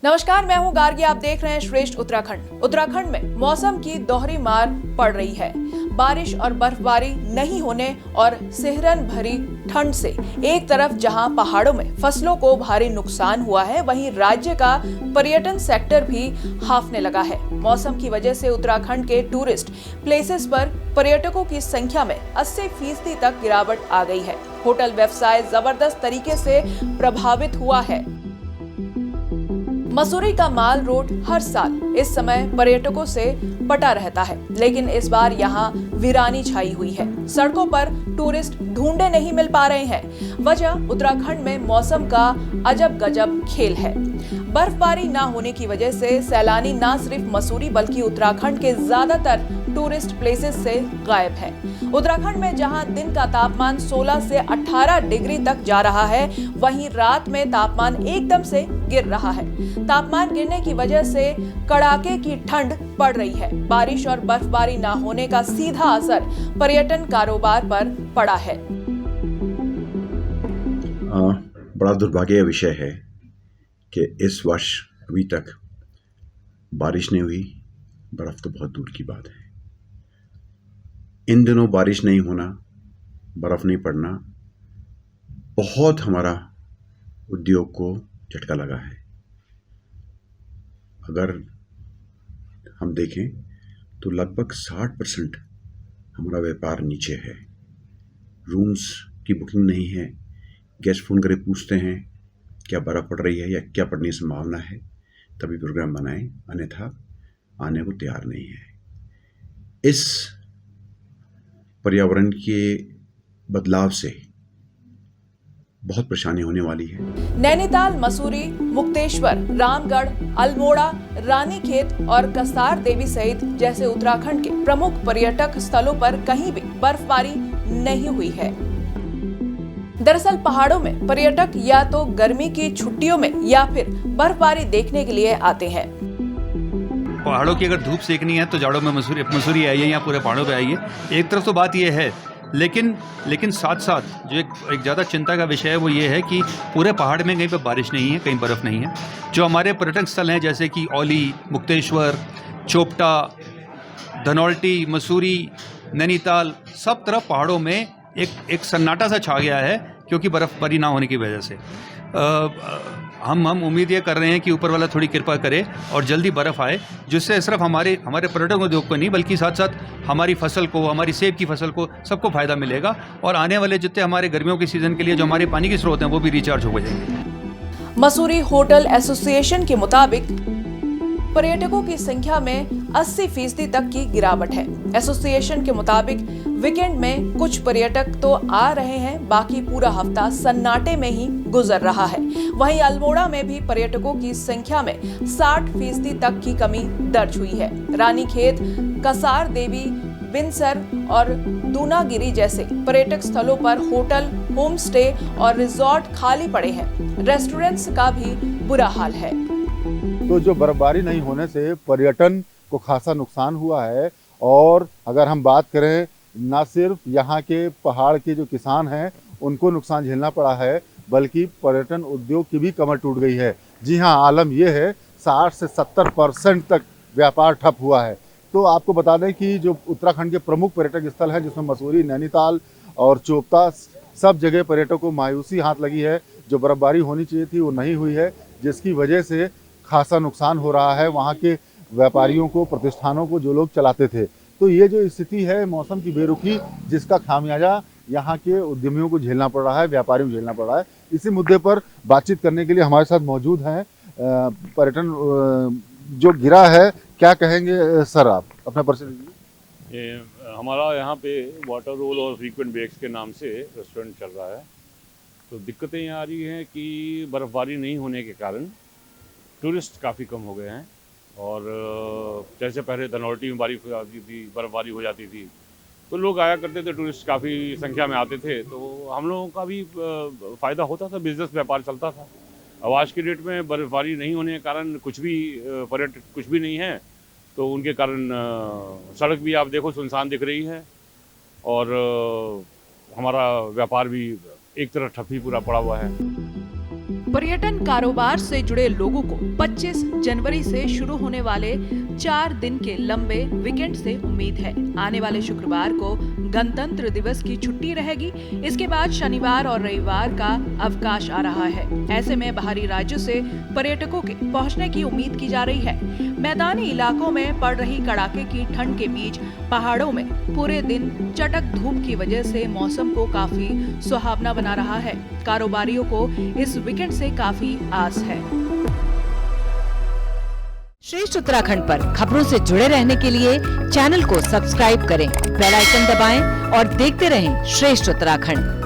नमस्कार, मैं हूं गार्गी। आप देख रहे हैं श्रेष्ठ उत्तराखंड। उत्तराखंड में मौसम की दोहरी मार पड़ रही है। बारिश और बर्फबारी नहीं होने और सिहरन भरी ठंड से एक तरफ जहां पहाड़ों में फसलों को भारी नुकसान हुआ है, वहीं राज्य का पर्यटन सेक्टर भी हाफने लगा है। मौसम की वजह से उत्तराखंड के टूरिस्ट प्लेसेस पर पर्यटकों की संख्या में 80% तक गिरावट आ गई है। होटल व्यवसाय जबरदस्त तरीके से प्रभावित हुआ है। मसूरी का माल रोड हर साल इस समय पर्यटकों से पटा रहता है, लेकिन इस बार यहाँ वीरानी छाई हुई है। सड़कों पर टूरिस्ट ढूंढे नहीं मिल पा रहे हैं। वजह उत्तराखंड में मौसम का अजब गजब खेल है। बर्फबारी ना होने की वजह से सैलानी न सिर्फ मसूरी बल्कि उत्तराखंड के ज्यादातर टूरिस्ट प्लेसेस से गायब है। उत्तराखंड में जहां दिन का तापमान 16 से 18 डिग्री तक जा रहा है, वहीं रात में तापमान एकदम से गिर रहा है। तापमान गिरने की वजह से कड़ाके की ठंड पड़ रही है। बारिश और बर्फबारी ना होने का सीधा असर पर्यटन कारोबार पर पड़ा है। बड़ा दुर्भाग्य विषय है कि इस वर्ष अभी तक बारिश नहीं हुई। बर्फ तो बहुत दूर की बात है। इन दिनों बारिश नहीं होना, बर्फ नहीं पड़ना बहुत हमारा उद्योग को झटका लगा है। अगर हम देखें तो लगभग 60% हमारा व्यापार नीचे है। रूम्स की बुकिंग नहीं है। गेस्ट फ़ोन करके पूछते हैं क्या बर्फ़ पड़ रही है या क्या पड़ने की संभावना है, तभी प्रोग्राम बनाएं, अन्यथा आने को तैयार नहीं है। इस पर्यावरण के बदलाव से बहुत परेशानी होने वाली है। नैनीताल, मसूरी, मुक्तेश्वर, रामगढ़, अल्मोड़ा, रानीखेत और कसार देवी सहित जैसे उत्तराखंड के प्रमुख पर्यटक स्थलों पर कहीं भी बर्फबारी नहीं हुई है। दरअसल पहाड़ों में पर्यटक या तो गर्मी की छुट्टियों में या फिर बर्फबारी देखने के लिए आते हैं। पहाड़ों की अगर धूप सेकनी है तो जाड़ों में मसूरी आइए, यहाँ पूरे पहाड़ों पे आइए। एक तरफ तो बात यह है, लेकिन साथ साथ जो एक ज़्यादा चिंता का विषय है वो ये है कि पूरे पहाड़ में कहीं पे बारिश नहीं है, कहीं बर्फ़ नहीं है। जो हमारे पर्यटन स्थल हैं जैसे कि औली, मुक्तेश्वर, चोपटा, धनौल्टी, मसूरी, नैनीताल, सब तरफ पहाड़ों में एक सन्नाटा सा छा गया है क्योंकि बर्फ़बारी ना होने की वजह से। हम उम्मीद ये कर रहे हैं कि ऊपर वाला थोड़ी कृपा करे और जल्दी बर्फ़ आए, जिससे सिर्फ हमारे पर्यटन उद्योग को नहीं बल्कि साथ साथ हमारी फसल को, हमारी सेब की फसल को, सबको फ़ायदा मिलेगा और आने वाले जितने हमारे गर्मियों के सीज़न के लिए जो हमारे पानी के स्रोत हैं वो भी रिचार्ज हो जाएंगे। मसूरी होटल एसोसिएशन के मुताबिक पर्यटकों की संख्या में 80% तक की गिरावट है। एसोसिएशन के मुताबिक वीकेंड में कुछ पर्यटक तो आ रहे हैं, बाकी पूरा हफ्ता सन्नाटे में ही गुजर रहा है। वहीं अल्मोड़ा में भी पर्यटकों की संख्या में 60% तक की कमी दर्ज हुई है। रानीखेत, कसार देवी, बिनसर और दूनागिरी जैसे पर्यटक स्थलों पर होटल, होम स्टे और रिजॉर्ट खाली पड़े हैं। रेस्टोरेंट्स का भी बुरा हाल है। तो जो बर्फबारी नहीं होने से पर्यटन को खासा नुकसान हुआ है। और अगर हम बात करें, न सिर्फ यहाँ के पहाड़ के जो किसान हैं उनको नुकसान झेलना पड़ा है, बल्कि पर्यटन उद्योग की भी कमर टूट गई है। जी हाँ, आलम यह है 60 से 70% तक व्यापार ठप हुआ है। तो आपको बता दें कि जो उत्तराखंड के प्रमुख पर्यटक स्थल हैं जिसमें मसूरी, नैनीताल और चोपता, सब जगह पर्यटकों को मायूसी हाथ लगी है। जो बर्फबारी होनी चाहिए थी वो नहीं हुई है, जिसकी वजह से खासा नुकसान हो रहा है वहाँ के व्यापारियों को, प्रतिष्ठानों को, जो लोग चलाते थे। तो ये जो स्थिति है मौसम की बेरुखी, जिसका खामियाजा यहाँ के उद्यमियों को झेलना पड़ रहा है, व्यापारियों को झेलना पड़ रहा है। इसी मुद्दे पर बातचीत करने के लिए हमारे साथ मौजूद हैं पर्यटन जो गिरा है। क्या कहेंगे सर, आप अपना परिचय दीजिए। हमारा यहाँ पे वाटर रोल और फ्रीक्वेंट ब्रेक्स के नाम से रेस्टोरेंट चल रहा है। तो दिक्कतें ये आ रही हैं कि बर्फ़बारी नहीं होने के कारण टूरिस्ट काफ़ी कम हो गए हैं। और जैसे पहले धनौल्टी में बारिश हो जाती थी, बर्फ़बारी हो जाती थी, तो लोग आया करते थे, टूरिस्ट काफ़ी संख्या में आते थे, तो हम लोगों का भी फ़ायदा होता था, बिज़नेस व्यापार चलता था। अब आज की डेट में बर्फबारी नहीं होने के कारण कुछ भी नहीं है, तो उनके कारण सड़क भी आप देखो सुनसान दिख रही है और हमारा व्यापार भी एक तरह ठप ही पूरा पड़ा हुआ है। पर्यटन कारोबार से जुड़े लोगों को 25 जनवरी से शुरू होने वाले 4 दिन के लंबे वीकेंड से उम्मीद है। आने वाले शुक्रवार को गणतंत्र दिवस की छुट्टी रहेगी। इसके बाद शनिवार और रविवार का अवकाश आ रहा है। ऐसे में बाहरी राज्यों से पर्यटकों के पहुंचने की उम्मीद की जा रही है। मैदानी इलाकों में पड़ रही कड़ाके की ठंड के बीच पहाड़ों में पूरे दिन चटक धूप की वजह से मौसम को काफी सुहावना बना रहा है। कारोबारियों को इस वीकेंड से काफी आस है। श्रेष्ठ उत्तराखंड पर खबरों से जुड़े रहने के लिए चैनल को सब्सक्राइब करें, बेल आइकन दबाएं और देखते रहें श्रेष्ठ उत्तराखंड।